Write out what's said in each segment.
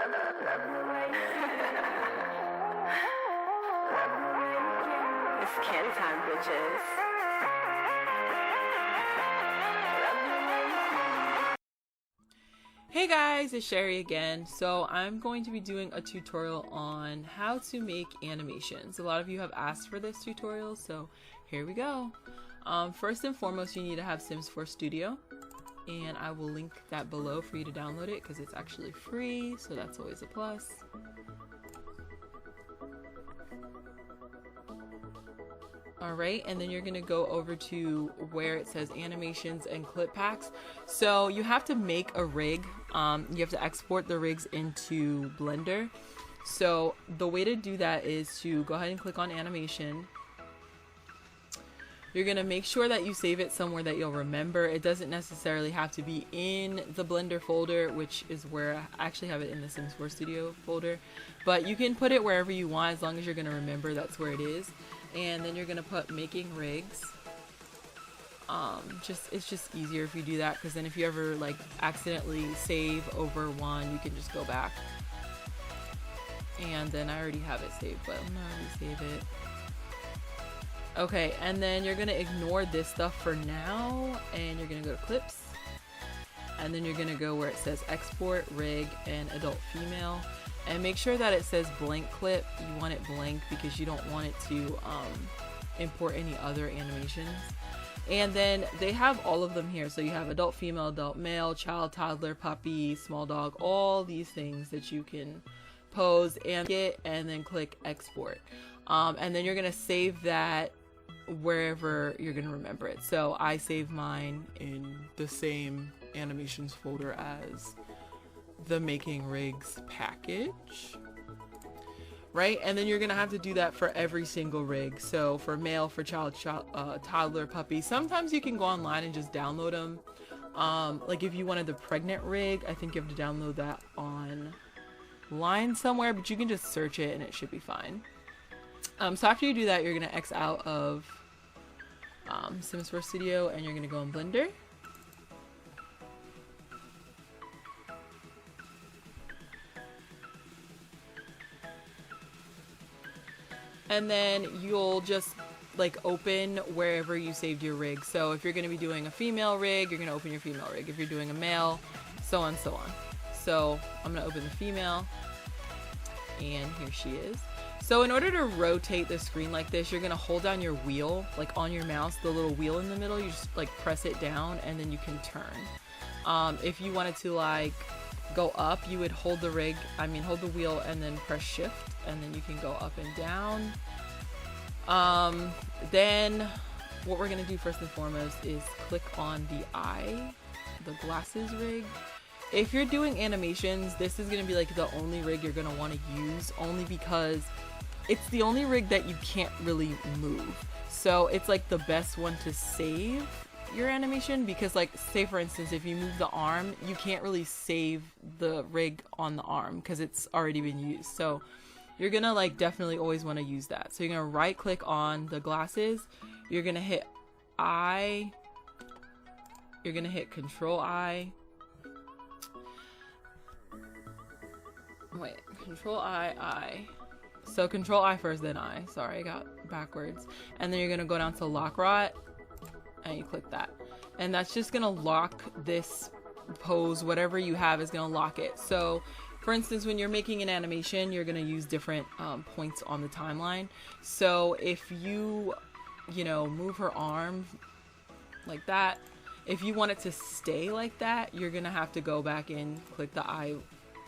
It's candy time, bitches. Hey guys, it's Sheri again. So I'm going to be doing a tutorial on how to make animations. A lot of you have asked for this tutorial, so here we go. First and foremost, you need to have Sims 4 Studio, and I will link that below for you to download it because it's actually free, so that's always a plus. Alright, and then you're going to go over to where it says animations and clip packs. So you have to make a rig. You have to export the rigs into Blender. So the way to do that is to go ahead and click on animation. You're going to make sure that you save it somewhere that you'll remember. It doesn't necessarily have to be in the Blender folder, which is where I actually have it in the Sims 4 Studio folder. But you can put it wherever you want as long as you're going to remember that's where it is. And then you're gonna put making rigs. It's just easier if you do that, because then if you ever like accidentally save over one, you can just go back. And then I already have it saved, but I'm gonna resave it. Okay, and then you're gonna ignore this stuff for now, and you're gonna go to clips, and then you're gonna go where it says export rig and adult female. And make sure that it says blank clip. You want it blank because you don't want it to import any other animations. And then they have all of them here. So you have adult female, adult male, child, toddler, puppy, small dog, all these things that you can pose and get, and then click export. And then you're gonna save that wherever you're gonna remember it. So I save mine in the same animations folder as the making rigs package, right? And then you're gonna have to do that for every single rig. So for male, for child, toddler, puppy. Sometimes you can go online and just download them. Like if you wanted the pregnant rig, I think you have to download that online somewhere, but you can just search it and it should be fine. So after you do that, you're gonna X out of Sims 4 Studio, and you're gonna go in Blender. And then you'll just like open wherever you saved your rig. So if you're going to be doing a female rig, you're going to open your female rig. If you're doing a male, so on, so on. So I'm going to open the female, and here she is. So in order to rotate the screen like this, you're going to hold down your wheel, like on your mouse, the little wheel in the middle. You just like press it down, and then you can turn. If you wanted to like go up, you would hold the hold the wheel and then press shift, and then you can go up and down. Then what we're gonna do first and foremost is click on the eye, the glasses rig. If you're doing animations, this is gonna be like the only rig you're gonna want to use, only because it's the only rig that you can't really move. So it's like the best one to save your animation, because like say for instance, if you move the arm, you can't really save the rig on the arm because it's already been used. So you're gonna like definitely always want to use that. So you're gonna right click on the glasses, you're gonna hit I, you're gonna hit Control I, Control I. So Control I first, then I. Sorry, I got backwards. And then you're gonna go down to Lock Rot, and you click that, and that's just gonna lock this pose. Whatever you have is gonna lock it. So for instance, when you're making an animation, you're gonna use different points on the timeline. So if you move her arm like that, if you want it to stay like that, you're gonna have to go back in, click the I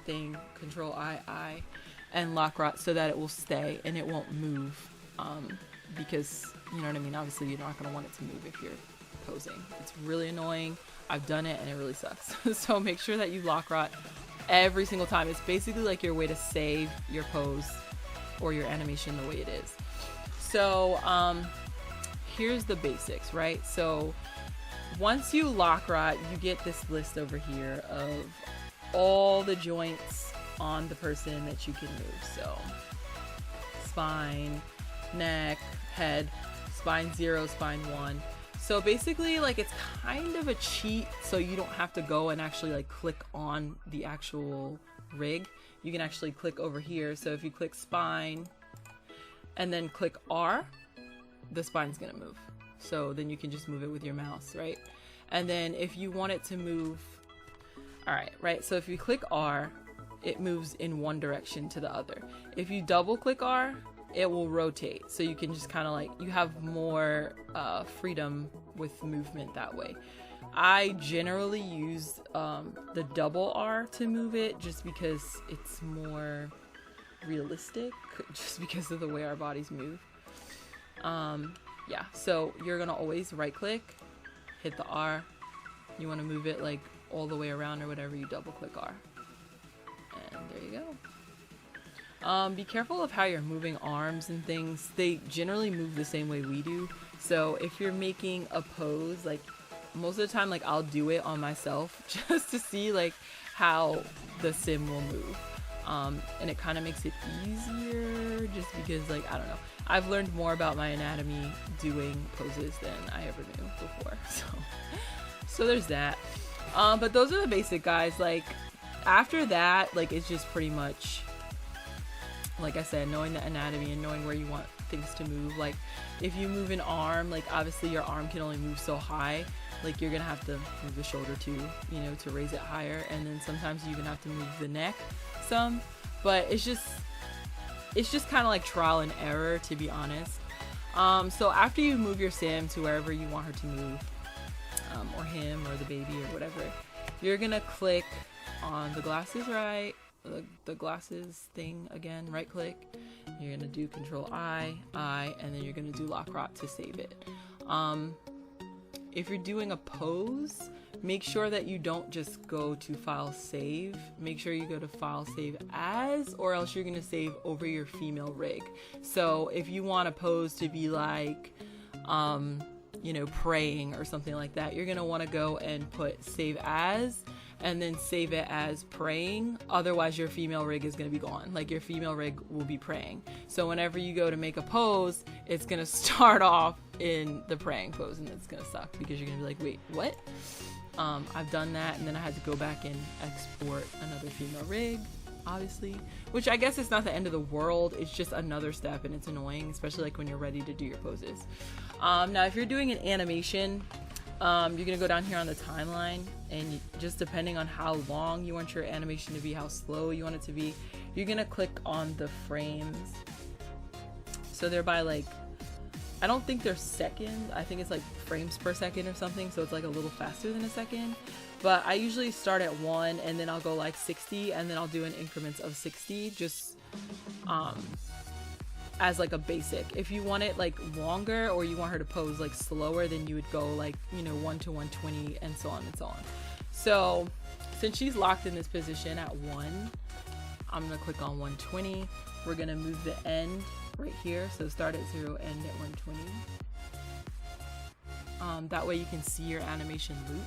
thing, Control I, and Lock Rot, so that it will stay and it won't move, because you know what I mean, obviously you're not going to want it to move if you're posing. It's really annoying. I've done it and it really sucks. So make sure that you Lock Rot every single time. It's basically like your way to save your pose or your animation the way it is. So here's the basics, right? So once you Lock Rot, you get this list over here of all the joints on the person that you can move. So spine, neck, head, spine 0, spine 1. So basically, like, it's kind of a cheat, so you don't have to go and actually like click on the actual rig, you can actually click over here. So if you click spine and then click R, the spine's gonna move. So then you can just move it with your mouse, right? And then if you want it to move, all right, right? So if you click R, it moves in one direction to the other. If you double click R, it will rotate. So you can just kind of like, you have more freedom with movement that way. I generally use the double R to move it just because it's more realistic, just because of the way our bodies move. Yeah, so you're gonna always right click, hit the R. You want to move it like all the way around or whatever, you double click R. And there you go. Be careful of how you're moving arms and things. They generally move the same way we do. So if you're making a pose, like most of the time, like I'll do it on myself just to see like how the sim will move. And it kind of makes it easier just because, like, I don't know. I've learned more about my anatomy doing poses than I ever knew before. So there's that. But those are the basic guys. Like after that, like it's just pretty much, like I said, knowing the anatomy and knowing where you want things to move. Like if you move an arm, like obviously your arm can only move so high. Like you're gonna have to move the shoulder too, you know, to raise it higher. And then sometimes you're gonna have to move the neck some. But it's just kind of like trial and error, to be honest. So after you move your sim to wherever you want her to move, or him or the baby or whatever, you're gonna click on the glasses, right? The glasses thing again, right click. You're gonna do Control I, and then you're gonna do Lock Rot to save it. If you're doing a pose, make sure that you don't just go to File Save. Make sure you go to File Save As, or else you're gonna save over your female rig. So if you want a pose to be like, you know, praying or something like that, you're gonna want to go and put Save As, and then save it as praying. Otherwise your female rig is going to be gone. Like your female rig will be praying. So whenever you go to make a pose, it's going to start off in the praying pose, and it's going to suck because you're going to be like, wait, what? I've done that, and then I had to go back and export another female rig, obviously, which I guess it's not the end of the world. It's just another step, and it's annoying, especially like when you're ready to do your poses. Now if you're doing an animation, you're gonna go down here on the timeline, and just depending on how long you want your animation to be, how slow you want it to be, you're gonna click on the frames. So they're by like, I don't think they're seconds, I think it's like frames per second or something, so it's like a little faster than a second. But I usually start at 1, and then I'll go like 60, and then I'll do in increments of 60, just as like a basic. If you want it like longer, or you want her to pose like slower, then you would go like, you know, 1 to 120, and so on and so on. So since she's locked in this position at 1, I'm gonna click on 120. We're gonna move the end right here, so start at 0, end at 120. That way you can see your animation loop.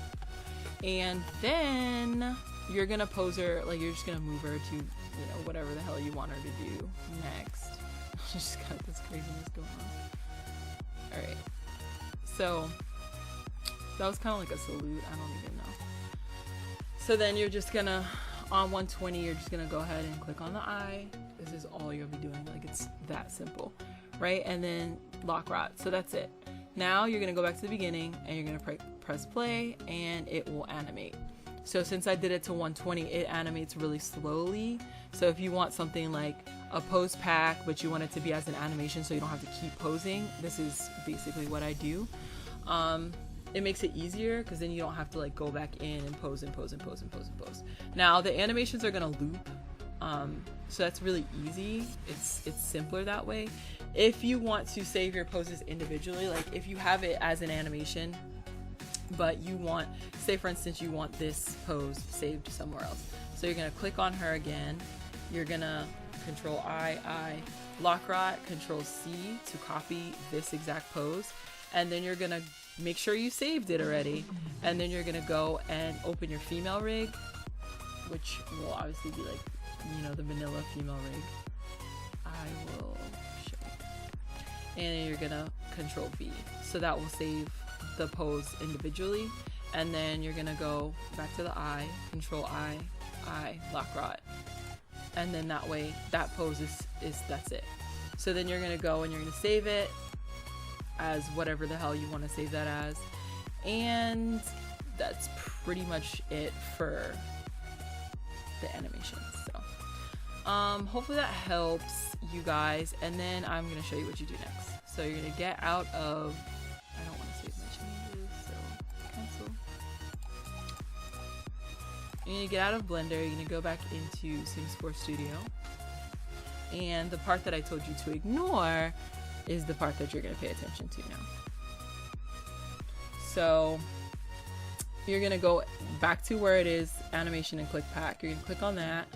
And then you're gonna pose her, like you're just gonna move her to, you know, whatever the hell you want her to do next. Just got this craziness going on. Alright, so that was kind of like a salute, I don't even know. So then you're just gonna, on 120, you're just gonna go ahead and click on the eye. This is all you'll be doing, like it's that simple, right? And then Lock Rot, so that's it. Now you're gonna go back to the beginning, and you're gonna press play, and it will animate. So since I did it to 120, it animates really slowly. So if you want something like a pose pack, but you want it to be as an animation so you don't have to keep posing, this is basically what I do. It makes it easier because then you don't have to like go back in and pose and pose and pose and pose and pose. Now the animations are gonna loop, so that's really easy. It's simpler that way. If you want to save your poses individually, like if you have it as an animation, but you want, say for instance, you want this pose saved somewhere else. So you're gonna click on her again. You're gonna Control I, Lock Rot, Control C to copy this exact pose. And then you're gonna make sure you saved it already. And then you're gonna go and open your female rig, which will obviously be like, you know, the vanilla female rig. I will show you. And then you're gonna Control V. So that will save the pose individually. And then you're gonna go back to the eye, Control I, Lock Rot, and then that way that pose is that's it. So then you're gonna go and you're gonna save it as whatever the hell you want to save that as, and that's pretty much it for the animation. So hopefully that helps you guys, and then I'm gonna show you what you do next. So you're gonna get out of, I don't want to save my changes, so cancel. You're gonna get out of Blender, you're gonna go back into Sims 4 Studio, and the part that I told you to ignore is the part that you're gonna pay attention to now. So you're gonna go back to where it is animation and click pack. You're gonna click on that,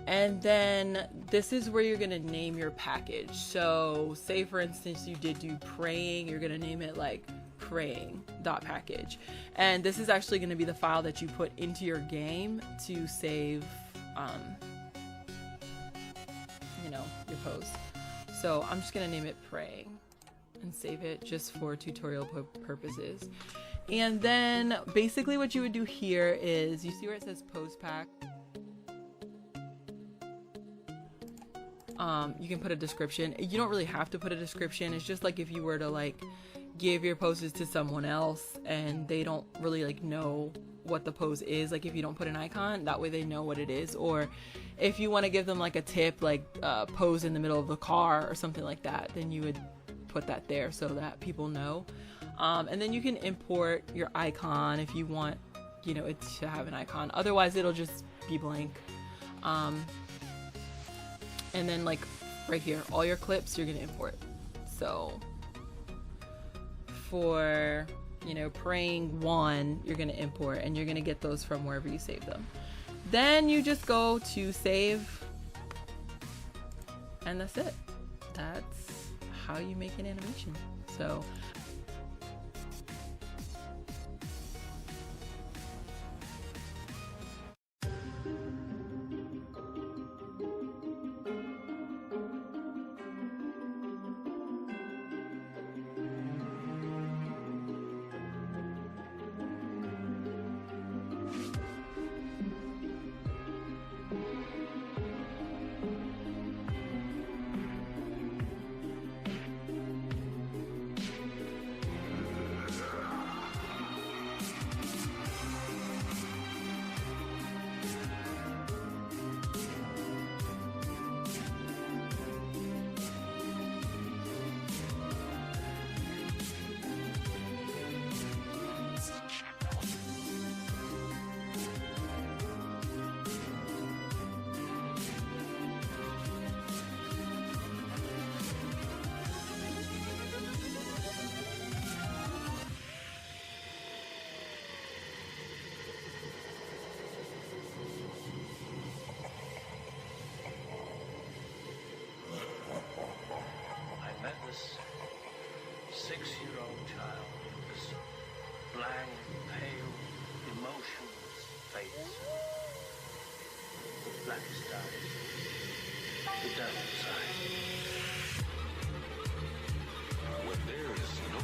and then this is where you're gonna name your package. So say for instance you did do praying, you're gonna name it like praying.package, and this is actually going to be the file that you put into your game to save you know, your pose. So I'm just going to name it praying and save it just for tutorial purposes. And then basically what you would do here is, you see where it says pose pack, you can put a description. You don't really have to put a description. It's just like if you were to like give your poses to someone else and they don't really like know what the pose is, like if you don't put an icon, that way they know what it is. Or if you want to give them like a tip, like pose in the middle of the car or something like that, then you would put that there so that people know. And then you can import your icon if you want, you know, it to have an icon. Otherwise it'll just be blank. And then like right here, all your clips you're gonna import. So for, you know, praying 1, you're gonna import, and you're gonna get those from wherever you save them. Then you just go to save, and that's it. That's how you make an animation. So this 6-year-old child with this blank, pale, emotionless face, the blackest eyes, the devil's eyes. When there is no